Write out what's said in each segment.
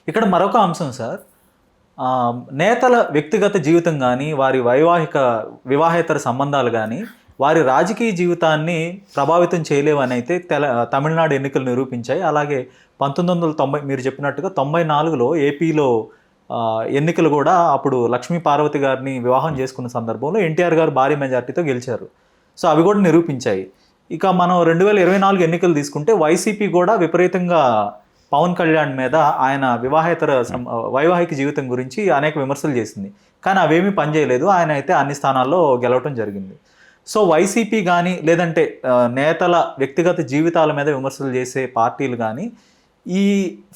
ఇక్కడ మరొక అంశం సార్. నేతల వ్యక్తిగత జీవితం కానీ, వారి వివాహేతర సంబంధాలు కానీ, వారి రాజకీయ జీవితాన్ని ప్రభావితం చేయలేవని అయితే తమిళనాడు ఎన్నికలు నిరూపించాయి. అలాగే 1990 మీరు చెప్పినట్టుగా 94లో ఏపీలో ఎన్నికలు కూడా అప్పుడు లక్ష్మీ పార్వతి గారిని వివాహం చేసుకున్న సందర్భంలో ఎన్టీఆర్ గారు భారీ మెజార్టీతో గెలిచారు. సో అవి కూడా నిరూపించాయి. ఇక మనం 2024 ఎన్నికలు తీసుకుంటే వైసీపీ కూడా విపరీతంగా పవన్ కళ్యాణ్ మీద ఆయన వైవాహిక జీవితం గురించి అనేక విమర్శలు చేసింది. కానీ అవేమీ పనిచేయలేదు. ఆయన అయితే అన్ని స్థానాల్లో గెలవటం జరిగింది. సో వైసీపీ కానీ లేదంటే నేతల వ్యక్తిగత జీవితాల మీద విమర్శలు చేసే పార్టీలు కానీ ఈ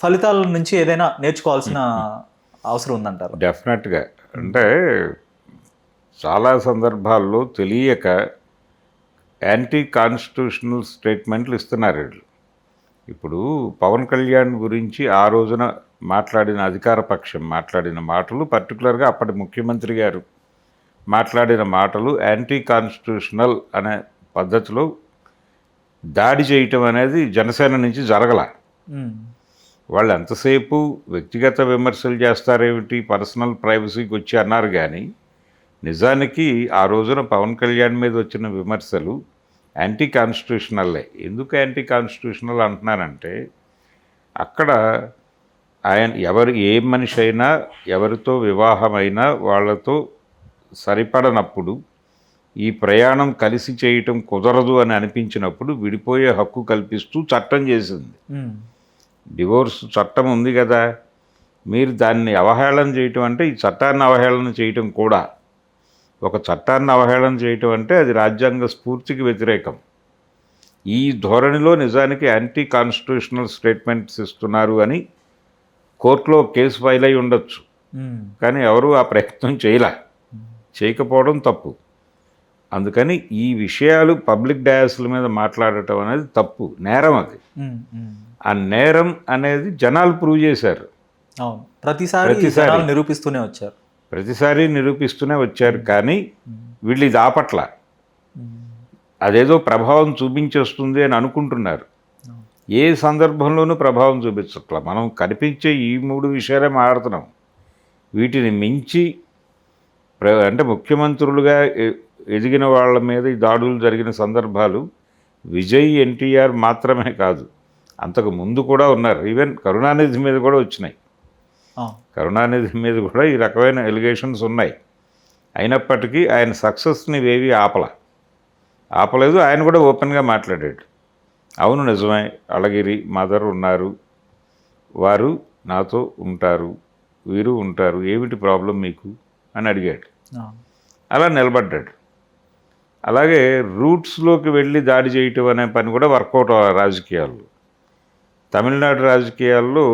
ఫలితాల నుంచి ఏదైనా నేర్చుకోవాల్సిన అవసరం ఉందంటారు? డెఫినెట్గా. అంటే చాలా సందర్భాల్లో తెలియక యాంటీ కాన్స్టిట్యూషనల్ స్టేట్మెంట్లు ఇస్తున్నారు వీళ్ళు. ఇప్పుడు పవన్ కళ్యాణ్ గురించి ఆ రోజున మాట్లాడిన అధికార పక్షం మాట్లాడిన మాటలు, పర్టికులర్గా అప్పటి ముఖ్యమంత్రి గారు మాట్లాడిన మాటలు యాంటీ కాన్స్టిట్యూషనల్ అనే పద్ధతిలో దాడి చేయటం అనేది జనసేన నుంచి జరగల. వాళ్ళు ఎంతసేపు వ్యక్తిగత విమర్శలు చేస్తారేమిటి, పర్సనల్ ప్రైవసీకి వచ్చి అన్నారు. కానీ నిజానికి ఆ రోజున పవన్ కళ్యాణ్ మీద వచ్చిన విమర్శలు యాంటీ కాన్స్టిట్యూషనల్లే. ఎందుకు యాంటీ కాన్స్టిట్యూషనల్ అంటున్నానంటే, అక్కడ ఆయన ఏ మనిషి అయినా ఎవరితో వివాహమైనా వాళ్ళతో సరిపడనప్పుడు, ఈ ప్రయాణం కలిసి చేయటం కుదరదు అని అనిపించినప్పుడు విడిపోయే హక్కు కల్పిస్తూ చట్టం చేసింది. డివోర్స్ చట్టం ఉంది కదా, మీరు దాన్ని అవహేళన చేయటం అంటే ఈ చట్టాన్ని అవహేళన చేయటం కూడా. ఒక చట్టాన్ని అవహేళన చేయటం అంటే అది రాజ్యాంగ స్ఫూర్తికి వ్యతిరేకం. ఈ ధోరణిలో నిజానికి యాంటీ కాన్స్టిట్యూషనల్ స్టేట్మెంట్స్ ఇస్తున్నారు అని కోర్టులో కేసు ఫైల్ అయి ఉండొచ్చు. కానీ ఎవరు ఆ ప్రయత్నం చేయకపోవడం తప్పు. అందుకని ఈ విషయాలు పబ్లిక్ డయాస్ల మీద మాట్లాడటం అనేది తప్పు, నేరం. అది ఆ నేరం అనేది జనాలు ప్రూవ్ చేశారు. ప్రతిసారి నిరూపిస్తూనే వచ్చారు. కానీ వీళ్ళు ఇది ఆపట్ల. అదేదో ప్రభావం చూపించేస్తుంది అని అనుకుంటున్నారు. ఏ సందర్భంలోనూ ప్రభావం చూపించట్ల. మనం కనిపించే ఈ 3 విషయాలే మాట్లాడుతున్నాం. వీటిని మించి అంటే ముఖ్యమంత్రులుగా ఎదిగిన వాళ్ళ మీద ఈ దాడులు జరిగిన సందర్భాలు విజయ్, ఎన్టీఆర్ మాత్రమే కాదు, అంతకు ముందు కూడా ఉన్నారు. ఈవెన్ కరుణానిధి మీద కూడా వచ్చినాయి. కరుణానిధి మీద కూడా ఈ రకమైన ఎలిగేషన్స్ ఉన్నాయి. అయినప్పటికీ ఆయన సక్సెస్ని ఏవి ఆపలేదు. ఆయన కూడా ఓపెన్గా మాట్లాడాడు. అవును నిజమే, అళగిరి మదర్ ఉన్నారు, వారు నాతో ఉంటారు, వీరు ఉంటారు, ఏమిటి ప్రాబ్లం మీకు అని అడిగాడు. అలా నిలబడ్డాడు. అలాగే రూట్స్లోకి వెళ్ళి దాడి చేయటం అనే పని కూడా వర్కౌట్ రాజకీయాల్లో. తమిళనాడు రాజకీయాల్లో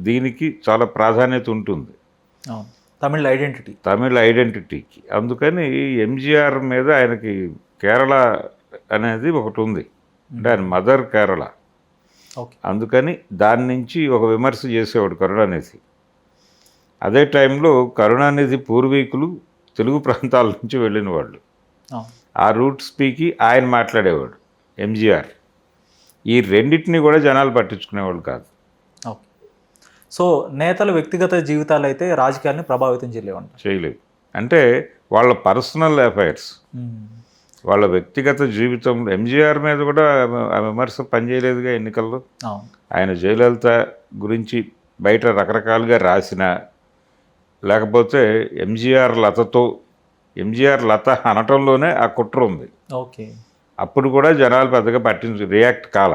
దీనికి చాలా ప్రాధాన్యత ఉంటుంది, తమిళ ఐడెంటిటీకి. అందుకని ఎంజీఆర్ మీద ఆయనకి కేరళ అనేది ఒకటి ఉంది, అంటే ఆయన మదర్ కేరళ. అందుకని దాని నుంచి ఒక విమర్శ చేసేవాడు కరుణానిధి. అదే టైంలో కరుణానిధి పూర్వీకులు తెలుగు ప్రాంతాల నుంచి వెళ్ళిన వాళ్ళు. ఆ రూట్ స్పీకి ఆయన మాట్లాడేవాడు ఎంజీఆర్. ఈ రెండింటిని కూడా జనాలు పట్టించుకునేవాళ్ళు కాదు. సో నేతల వ్యక్తిగత జీవితాలు అయితే రాజకీయాన్ని ప్రభావితం చేయలేవు. అంటే వాళ్ళ పర్సనల్ అఫైర్స్, వాళ్ళ వ్యక్తిగత జీవితం. ఎంజీఆర్ మీద కూడా ఆ విమర్శ పనిచేయలేదుగా ఎన్నికల్లో. ఆయన జయలలిత గురించి బయట రకరకాలుగా రాసిన, లేకపోతే ఎంజీఆర్ లత అనటంలోనే ఆ కుట్ర ఉంది. అప్పుడు కూడా జనాలు పెద్దగా రియాక్ట్ కాల.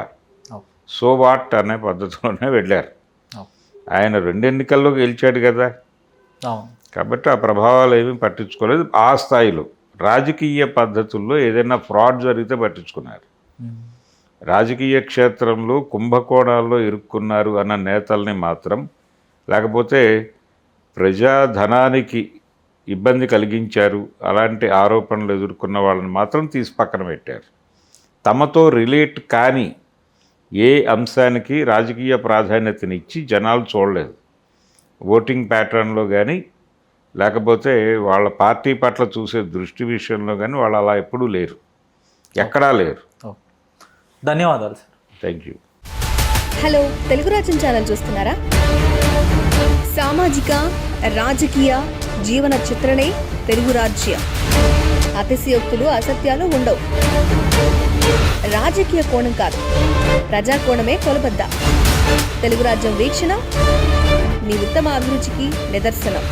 సో వాట్ అనే పద్ధతిలోనే వెళ్ళారు. ఆయన 2 ఎన్నికల్లో గెలిచాడు కదా, కాబట్టి ఆ ప్రభావాలు ఏమీ పట్టించుకోలేదు. ఆ స్థాయిలో రాజకీయ పద్ధతుల్లో ఏదైనా ఫ్రాడ్ జరిగితే పట్టించుకున్నారు. రాజకీయ క్షేత్రంలో కుంభకోణాల్లో ఇరుక్కున్నారు అన్న నేతల్ని మాత్రం, లేకపోతే ప్రజాధనానికి ఇబ్బంది కలిగించారు అలాంటి ఆరోపణలు ఎదుర్కొన్న వాళ్ళని మాత్రం తీసి పక్కన పెట్టారు. తమతో రిలేట్ కాని ఏ అంశానికి రాజకీయ ప్రాధాన్యతనిచ్చి జనాలు చూడలేదు. ఓటింగ్ ప్యాటర్న్లో కానీ, లేకపోతే వాళ్ళ పార్టీ పట్ల చూసే దృష్టి విషయంలో కానీ వాళ్ళు అలా ఎప్పుడూ లేరు, ఎక్కడా లేరు. ధన్యవాదాలు sir. Thank you. Hello, Telugu రాజ్యం ఛానల్ చూస్తున్నారా? సామాజిక, రాజకీయ, జీవన చిత్రణే తెలుగు రాజ్యం. అతిశయోక్తులు, అసత్యాలు ఉండవు. రాజకీయ కోణం కాదు, ప్రజా కోణమే కొలబద్ద. తెలుగు రాజ్యం వీక్షణ మీ ఉత్తమ అభిరుచికి నిదర్శనం.